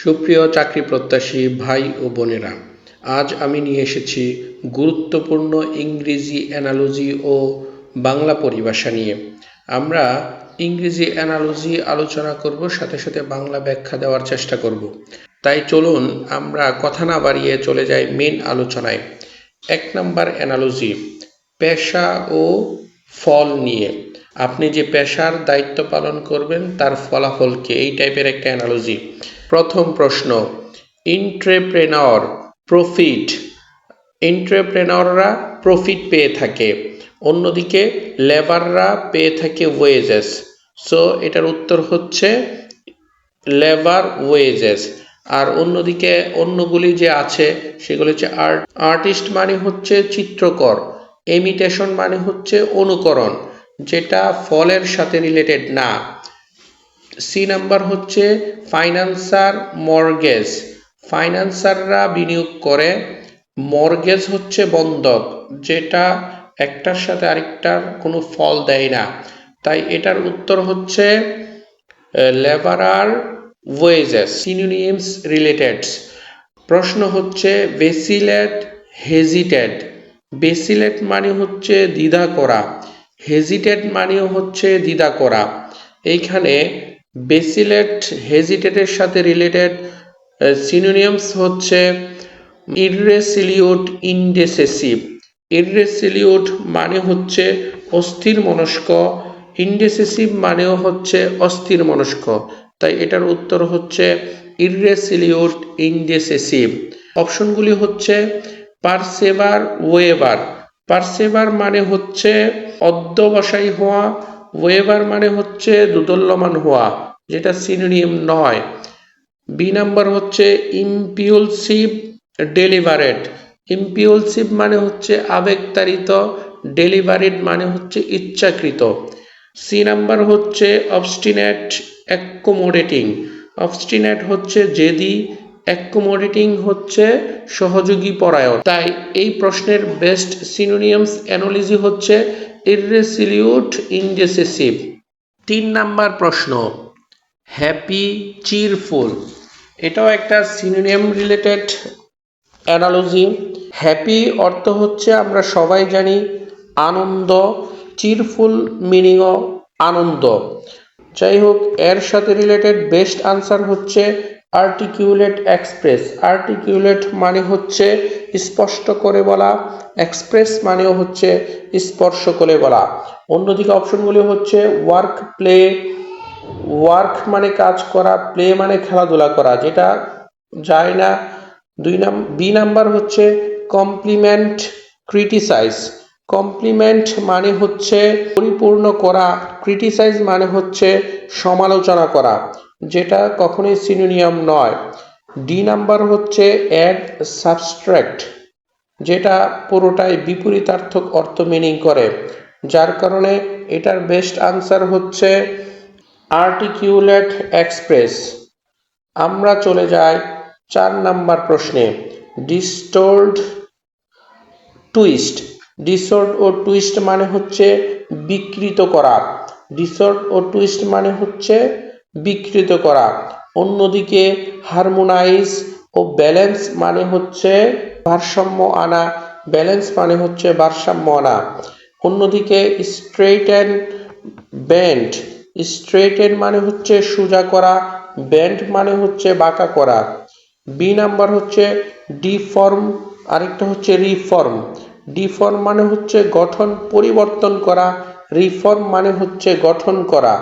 সুপ্রিয় চাকরি প্রত্যাশী ভাই ও বোনেরা, আজ আমি নিয়ে এসেছি গুরুত্বপূর্ণ ইংরেজি অ্যানালজি ও বাংলা পরিভাষা নিয়ে। আমরা ইংরেজি অ্যানালজি আলোচনা করব, সাথে সাথে বাংলা ব্যাখ্যা দেওয়ার চেষ্টা করব। তাই চলুন আমরা কথা না বাড়িয়ে চলে যাই মেন আলোচনায়। 1 নম্বর অ্যানালজি, পেশা ও ফল নিয়ে। আপনি যে পেশার দায়িত্ব পালন করবেন তার ফলাফলকে, এই টাইপের একটা অ্যানালজি। প্রথম প্রশ্ন, এন্ট্রেপ্রেনার প্রফিট। এন্ট্রেপ্রেনাররা প্রফিট পেয়ে থাকে, অন্যদিকে লেবাররা পেয়ে থাকে ওয়েজেস। সো এটার উত্তর হচ্ছে লেবার ওয়েজেস। আর অন্যদিকে অন্যগুলি যে আছে সেগুলি হচ্ছে আর্টিস্ট মানে হচ্ছে চিত্রকর, ইমিটেশন মানে হচ্ছে অনুকরণ, যেটা ফলের সাথে রিলেটেড না। সি নাম্বার হচ্ছে ফাইন্যান্সার মর্গেজ। ফাইন্যান্সাররা বিনিয়োগ করে, মর্গেজ হচ্ছে বন্ধক, যেটা একটার সাথে আরেকটার কোনো ফল দেয় না। তাই এটার উত্তর হচ্ছে লেবারার ওয়েজেস। সিনোনিমস রিলেটেড প্রশ্ন হচ্ছে ভেসিলেট হেজিটেট। ভেসিলেট মানে হচ্ছে দ্বিধা করা, হেজিটেট মানেও হচ্ছে দ্বিধা করা। এইখানে ভেসিলেট হেজিটেটের সাথে রিলেটেড সিনোনিমস হচ্ছে ইররেসিলিউট ইনডেসিসিভ। ইররেসিলিউট মানে হচ্ছে অস্থির মনস্ক, ইনডেসিসিভ মানেও হচ্ছে অস্থির মনস্ক। তাই এটার উত্তর হচ্ছে ইররেসিলিউট ইনডেসিসিভ। অপশনগুলি হচ্ছে পারসেভার ওয়েভার। পারসেভার মানে হচ্ছে অধ্যবসায়ী হওয়া, ওয়েভার মানে হচ্ছে দোদুল্যমান হওয়া, যেটা সিনোনিম নয়। বি নাম্বার হচ্ছে ইম্পিউলসিভ ডেলিভারেট। ইম্পিউলসিভ মানে হচ্ছে আবেগতাড়িত, ডেলিভারেট মানে হচ্ছে ইচ্ছাকৃত। সি নাম্বার হচ্ছে অবস্টিনেট অ্যাকোমোডেটিং। অবস্টিনেট হচ্ছে জেদি, অ্যাকোমোডেটিং হচ্ছে সহযোগী পরায়ণ। তাই এই প্রশ্নের বেস্ট সিনোনিমস অ্যানালজি হচ্ছে ইররেসিলিউট ইনডেসিসিভ। 3 নাম্বার প্রশ্ন, হ্যাপি চিরফুল। এটাও একটা সিনোনিম রিলেটেড অ্যানালজি। হ্যাপি অর্থ হচ্ছে আমরা সবাই জানি আনন্দ, চিরফুল মিনিংও আনন্দ। যাই হোক, এর সাথে রিলেটেড বেস্ট আনসার হচ্ছে আর্টিকিউলেট এক্সপ্রেস। আর্টিকিউলেট মানে হচ্ছে স্পষ্ট করে বলা, এক্সপ্রেস মানেও হচ্ছে স্পর্শ করে বলা। অন্যদিকে অপশনগুলি হচ্ছে ওয়ার্ক প্লে। ওয়ার্ক মানে কাজ করা, প্লে মানে খেলাধুলা করা, যেটা যায় না। বি নাম্বার হচ্ছে কমপ্লিমেন্ট ক্রিটিসাইজ। কমপ্লিমেন্ট মানে হচ্ছে পরিপূর্ণ করা, ক্রিটিসাইজ মানে হচ্ছে সমালোচনা করা, যেটা কখনোই সিনোনিম নয়। ডি নাম্বার হচ্ছে অ্যাড সাবস্ট্রাক্ট, যেটা পুরোটাই বিপরীতার্থক অর্থ মিনিং করে, যার কারণে এটার বেস্ট আনসার হচ্ছে আর্টিকিউলেট এক্সপ্রেস। আমরা চলে যাই 4 নাম্বার প্রশ্নে, ডিস্টোর্ড টুইস্ট। ডিসর্ট ও টুইস্ট মানে হচ্ছে বিকৃত করা। ডিসর্ট ও টুইস্ট মানে হচ্ছে বিকৃত করা। অন্যদিকে হারমোনাইজ ও ব্যালেন্স মানে হচ্ছে ভারসাম্য আনা, ব্যালেন্স মানে হচ্ছে ভারসাম্য আনা। অন্যদিকে স্ট্রেইটেন বেন্ড। স্ট্রেইটেন মানে হচ্ছে সোজা করা, বেন্ড মানে হচ্ছে বাঁকা করা। বি নাম্বার হচ্ছে ডিফর্ম, আরেকটা হচ্ছে রিফর্ম। ডিফর্ম মানে হচ্ছে গঠন পরিবর্তন করা, রিফর্ম মানে হচ্ছে গঠন করা।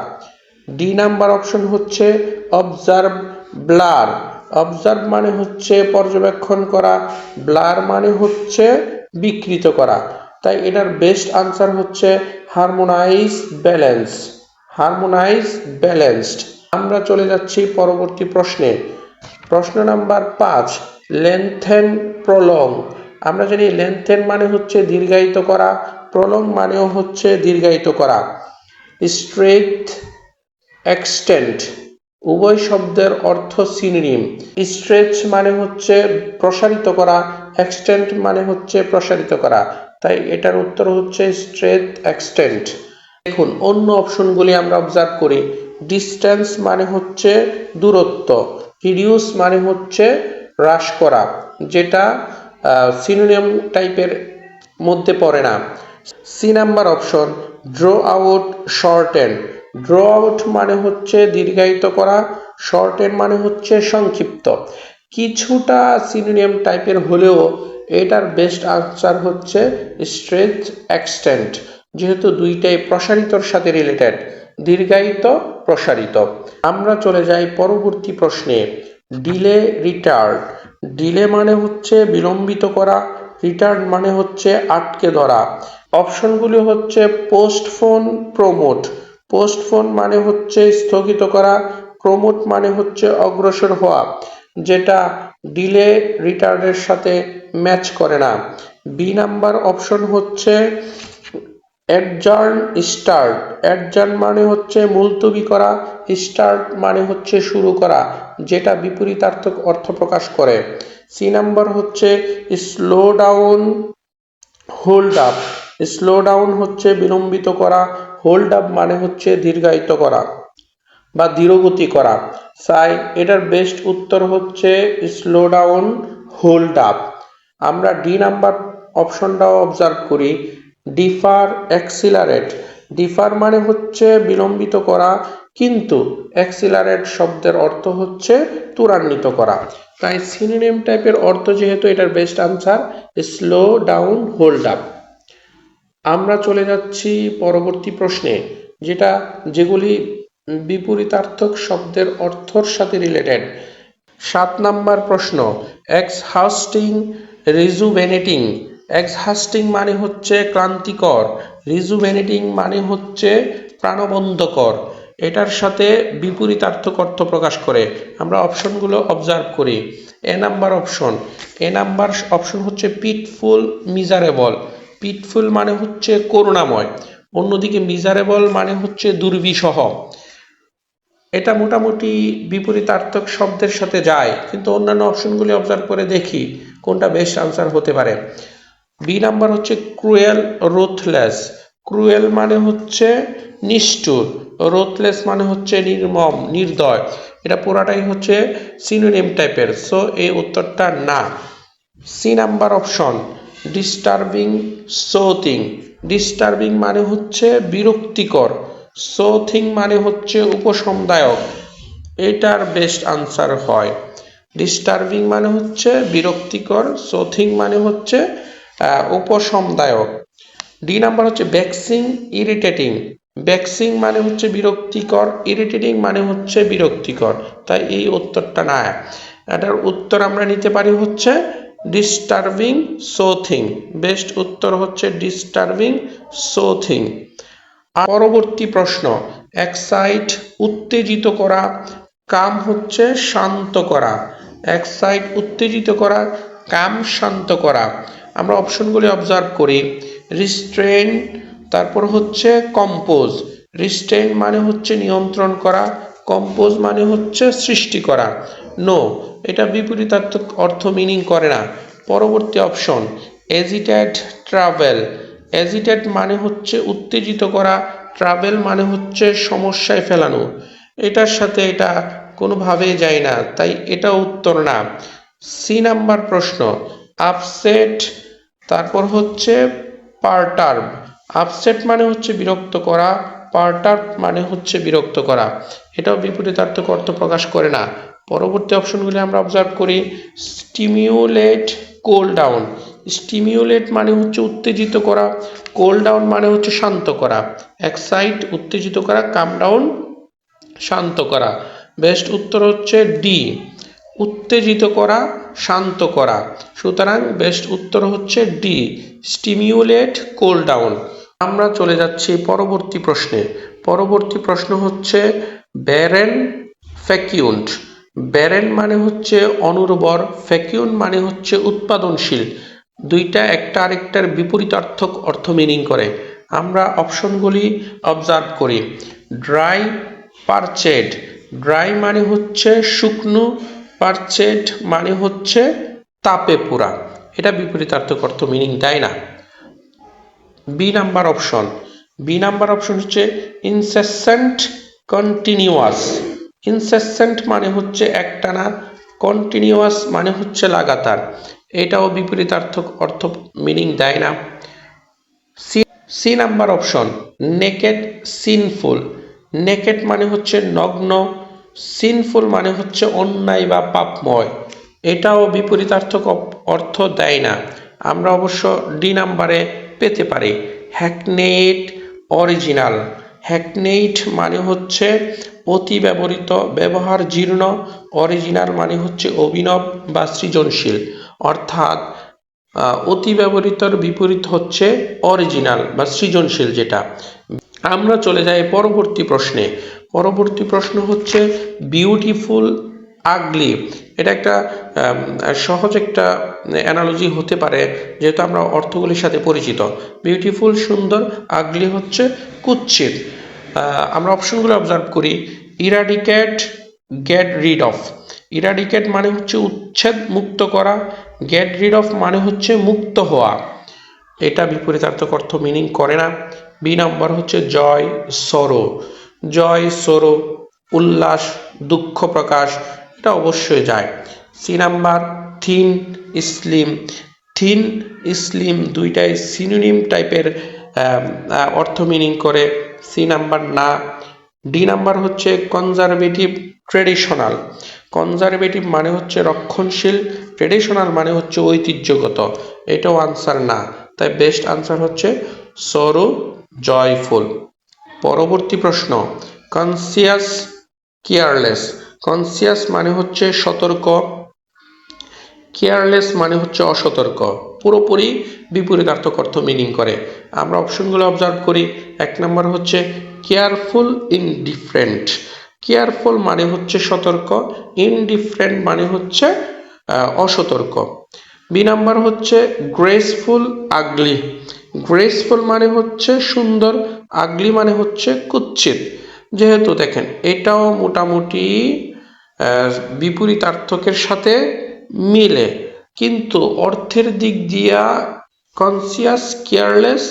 ডি নাম্বার অপশন হচ্ছে অবজার্ভ ব্লার। অবজার্ভ মানে হচ্ছে পর্যবেক্ষণ করা, ব্লার মানে হচ্ছে বিকৃত করা। তাই এটার বেস্ট আনসার হচ্ছে হারমোনাইজ ব্যালেন্স। Harmonise balanced. আমরা চলে যাচ্ছি পরবর্তী প্রশ্নে। প্রশ্ন নাম্বার 5, লেন্থেন প্রলং। আমরা জানি লেন্থেন মানে হচ্ছে দীর্ঘায়িত করা, প্রলং মানেও হচ্ছে দীর্ঘায়িত করা। স্ট্রেট এক্সটেন্ট, উভয় শব্দের অর্থ সিনোনিম। স্ট্রেচ মানে হচ্ছে প্রসারিত করা, এক্সটেন্ট মানে হচ্ছে প্রসারিত করা। তাই এটার উত্তর হচ্ছে স্ট্রেট এক্সটেন্ট। দেখুন অন্য অপশনগুলি আমরা অবজার্ভ করি। ডিস্টেন্স মানে হচ্ছে দূরত্ব, রিডিউস মানে হচ্ছে হ্রাস করা, যেটা সিনোনিম টাইপের মধ্যে পড়ে না। C number option, draw out, shorten. Draw out মানে হচ্ছে দীর্ঘায়িত করা, শর্টেন মানে হচ্ছে সংক্ষিপ্ত। কিছুটা সিনোনিম টাইপের হলেও এটার বেস্ট আনসার হচ্ছে স্ট্রেচ, এক্সটেন্ড, যেহেতু দুইটাই প্রসারিতর সাথে রিলেটেড, দীর্ঘায়িত, প্রসারিত। আমরা চলে যাই পরবর্তী প্রশ্নে। Delay, retired. ডিলে মানে হচ্ছে বিলম্বিত করা, রিটার্ড মানে হচ্ছে আটকে ধরা। অপশনগুলি হচ্ছে পোস্টফোন, প্রমোট। পোস্টফোন মানে হচ্ছে স্থগিত করা, প্রমোট মানে হচ্ছে অগ্রসর হওয়া, যেটা ডিলে রিটার্ডের সাথে ম্যাচ করে না। বি নাম্বার অপশন হচ্ছে অ্যাডজার্ন, স্টার্ট। অ্যাডজার্ন মানে হচ্ছে মুলতবি করা, স্টার্ট মানে হচ্ছে শুরু করা, যেটা বিপরীতার্থক অর্থ প্রকাশ করে। সি নাম্বার হচ্ছে slow down, hold up. Slow down হচ্ছে বিলম্বিত করা, হোল্ড আপ মানে হচ্ছে দীর্ঘায়িত করা বা ধীরগতি করা। তাই এটার বেস্ট উত্তর হচ্ছে স্লো ডাউন, হোল্ড আপ। আমরা ডি নাম্বার অপশনটাও অবজার্ভ করি, ডিফার, অ্যাক্সিলারেট। ডিফার মানে হচ্ছে বিলম্বিত করা, কিন্তু অ্যাক্সিলারেট শব্দের অর্থ হচ্ছে ত্বরান্বিত করা। তাই সিনোনিম টাইপের অর্থ যেহেতু এটার best answer slow down, hold up. আমরা চলে যাচ্ছি পরবর্তী প্রশ্নে, যেগুলি বিপরীতার্থক শব্দের অর্থর সাথে রিলেটেড। 7 নাম্বার প্রশ্ন, এক্সহাস্টিং, রিজুভেনেটিং। এক্সহাস্টিং মানে হচ্ছে ক্লান্তিকর, রিজুভেনেটিং মানে হচ্ছে প্রাণবন্তকর। এটার সাথে বিপরীতার্থক অর্থ প্রকাশ করে। আমরা অপশনগুলো অবজার্ভ করি। এ নাম্বার অপশন হচ্ছে পিটফুল, মিজারেবল। পিটফুল মানে হচ্ছে করুণাময়, অন্যদিকে মিজারেবল মানে হচ্ছে দুর্বিষহ। এটা মোটামুটি বিপরীতার্থক শব্দের সাথে যায়, কিন্তু অন্যান্য অপশনগুলি অবজার্ভ করে দেখি কোনটা বেস্ট আনসার হতে পারে। বি নাম্বার হচ্ছে ক্রুয়েল, রুথলেস। ক্রুয়েল মানে হচ্ছে নিষ্ঠুর, রুথলেস মানে হচ্ছে নির্মম, নির্দয়। এটা পুরাটাই হচ্ছে সিনোনিম টাইপের, সো এই উত্তরটা না। C number option, disturbing, soothing. Disturbing মানে হচ্ছে বিরক্তিকর, সোথিং মানে হচ্ছে উপশমদায়ক। এটার বেস্ট আনসার হয় ডিস্টার্বিং মানে হচ্ছে বিরক্তিকর, সোথিং মানে হচ্ছে উপশমদায়ক। ডি নাম্বার হচ্ছে ভেক্সিং, ইরিটেটিং। ভেক্সিং মানে হচ্ছে বিরক্তিকর, ইরিটেটিং মানে হচ্ছে বিরক্তিকর, তাই এই উত্তরটা না। এটার উত্তর আমরা নিতে পারি হচ্ছে ডিস্টার্বিং, সোথিং। বেস্ট উত্তর হচ্ছে ডিস্টার্বিং, সোথিং। পরবর্তী প্রশ্ন, এক্সাইট, উত্তেজিত করা, কাম হচ্ছে শান্ত করা। এক্সাইট উত্তেজিত করা, কাম শান্ত করা। আমরা অপশনগুলি অবজার্ভ করি। রিস্ট্রেন, তারপর হচ্ছে কম্পোজ। রিস্ট্রেন মানে হচ্ছে নিয়ন্ত্রণ করা, কম্পোজ মানে হচ্ছে সৃষ্টি করা। নো, এটা বিপরীতার্থক অর্থ মিনিং করে না। পরবর্তী অপশন, এজিটেট, ট্রাভেল। এজিটেট মানে হচ্ছে উত্তেজিত করা, ট্রাভেল মানে হচ্ছে সমস্যায় ফেলানো। এটার সাথে এটা কোনোভাবেই যায় না, তাই এটা উত্তর না। সি নাম্বার প্রশ্ন, আপসেট, তারপর হচ্ছে পারটার্ব। আপসেট মানে হচ্ছে বিরক্ত করা, পারটার্ব মানে হচ্ছে বিরক্ত করা। এটাও বিপরীতার্থক অর্থ প্রকাশ করে না। পরবর্তী অপশনগুলি আমরা অবজার্ভ করি। স্টিমিউলেট, কুল ডাউন। স্টিমিউলেট মানে হচ্ছে উত্তেজিত করা, কুল ডাউন মানে হচ্ছে শান্ত করা। এক্সাইট উত্তেজিত করা, কাম ডাউন শান্ত করা। বেস্ট উত্তর হচ্ছে ডি, উত্তেজিত করা, শান্ত করা। সুতরাং বেস্ট উত্তর হচ্ছে ডি, স্টিমিউলেট, কুল ডাউন। আমরা চলে যাচ্ছি পরবর্তী প্রশ্নে। পরবর্তী প্রশ্ন হচ্ছে ব্যারেন, ফেকিউন্ট। ব্যারেন মানে হচ্ছে অনুর্বর, ফেকিউন্ট মানে হচ্ছে উৎপাদনশীল। দুইটা একটা আরেকটার বিপরীতার্থক অর্থ মিনিং করে। আমরা অপশনগুলি অবজার্ভ করি। ড্রাই, পারচেড। ড্রাই মানে হচ্ছে শুকনো, পারচেড মানে হচ্ছে তাপে পোড়া। এটা বিপরীতার্থক অর্থ মিনিং দেয় না। বি নাম্বার অপশন হচ্ছে ইনসেসেন্ট, কন্টিনিউয়াস। ইনসেসেন্ট মানে হচ্ছে একটানা, কন্টিনিউয়াস মানে হচ্ছে লাগাতার, এটাও বিপরীতার্থক অর্থ মিনিং দেয় না। C number option, naked sinful. Naked মানে হচ্ছে নগ্ন, সিনফুল মানে হচ্ছে অন্যায় বা পাপময়, এটাও বিপরীতার্থক অর্থ দেয় না। আমরা অবশ্য ডি নাম্বারে পেতে পারি হ্যাকনেইড অরিজিনাল। হ্যাকনেইড মানে হচ্ছে অতি ব্যবহৃত, ব্যবহার জীর্ণ, অরিজিনাল মানে হচ্ছে অভিনব বা সৃজনশীল, অর্থাৎ অতি ব্যবহৃতর বিপরীত হচ্ছে অরিজিনাল বা সৃজনশীল যেটা। আমরা চলে যাই পরবর্তী প্রশ্নে। পরবর্তী প্রশ্ন হচ্ছে বিউটিফুল আগলি। এটা একটা সহজ একটা অ্যানালজি হতে পারে, যেহেতু আমরা অর্থগুলির সাথে পরিচিত। বিউটিফুল সুন্দর, আগলি হচ্ছে কুৎসিত। আমরা অপশনগুলো অবজার্ভ করি। Eradicate, get rid of. Eradicate মানে হচ্ছে উচ্ছেদ, মুক্ত করা। গেট রিড অফ মানে হচ্ছে মুক্ত হওয়া, এটা বিপরীতার্থক অর্থ মিনিং করে না। বি নাম্বার হচ্ছে জয় সরো। জয় সরো, উল্লাস, দুঃখ প্রকাশ, এটা অবশ্যই যায়। C number thin slim. Thin slim দুইটাই সিনোনিম টাইপের অর্থ মিনিং করে, সি নাম্বার না। ডি নাম্বার হচ্ছে কনজারভেটিভ ট্রেডিশনাল। কনজারভেটিভ মানে হচ্ছে রক্ষণশীল, ট্রেডিশনাল মানে হচ্ছে ঐতিহ্যগত, এটাও আনসার না। তাই বেস্ট আনসার হচ্ছে সরো, জয়ফুল। পরবর্তী প্রশ্ন, কনসিয়াস কেয়ারলেস। কনসিয়াস মানে হচ্ছে সতর্ক, কেয়ারলেস মানে হচ্ছে অসতর্ক, পুরোপুরি বিপরীতার্থক অর্থ মিনিং করে। আমরা অপশনগুলো অবজার্ভ করি। এক নম্বর হচ্ছে কেয়ারফুল ইনডিফারেন্ট। কেয়ারফুল মানে হচ্ছে সতর্ক, ইনডিফারেন্ট মানে হচ্ছে অসতর্ক। বি নাম্বার হচ্ছে গ্রেসফুল আগলি। গ্রেসফুল মানে হচ্ছে সুন্দর, আগলি মানে হচ্ছে কুৎসিত। যেহেতু দেখেন এটাও মোটামুটি বিপরীতার্থকের সাথে মিলে, কিন্তু অর্থের দিক দিয়া কনসিয়াস কেয়ারলেস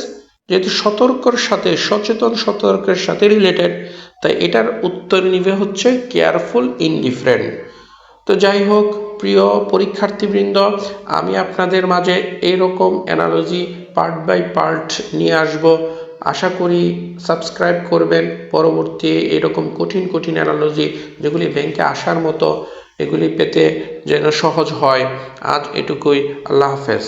যেহেতু সতর্কর সাথে, সচেতন সতর্কের সাথে রিলেটেড, তাই এটার উত্তর নিবে হচ্ছে কেয়ারফুল ইনডিফারেন্ট। তো যাই হোক প্রিয় পরীক্ষার্থীবৃন্দ, আমি আপনাদের মাঝে এরকম অ্যানালজি পার্ট বাই পার্ট নিয়ে আসব। আশা করি সাবস্ক্রাইব করবেন পরবর্তী এরকম কঠিন কঠিন অ্যানালজি যেগুলি ব্যাংকে আসার মতো, এগুলি পেতে যেন সহজ হয়। আজ এটুকুই, আল্লাহ হাফেজ।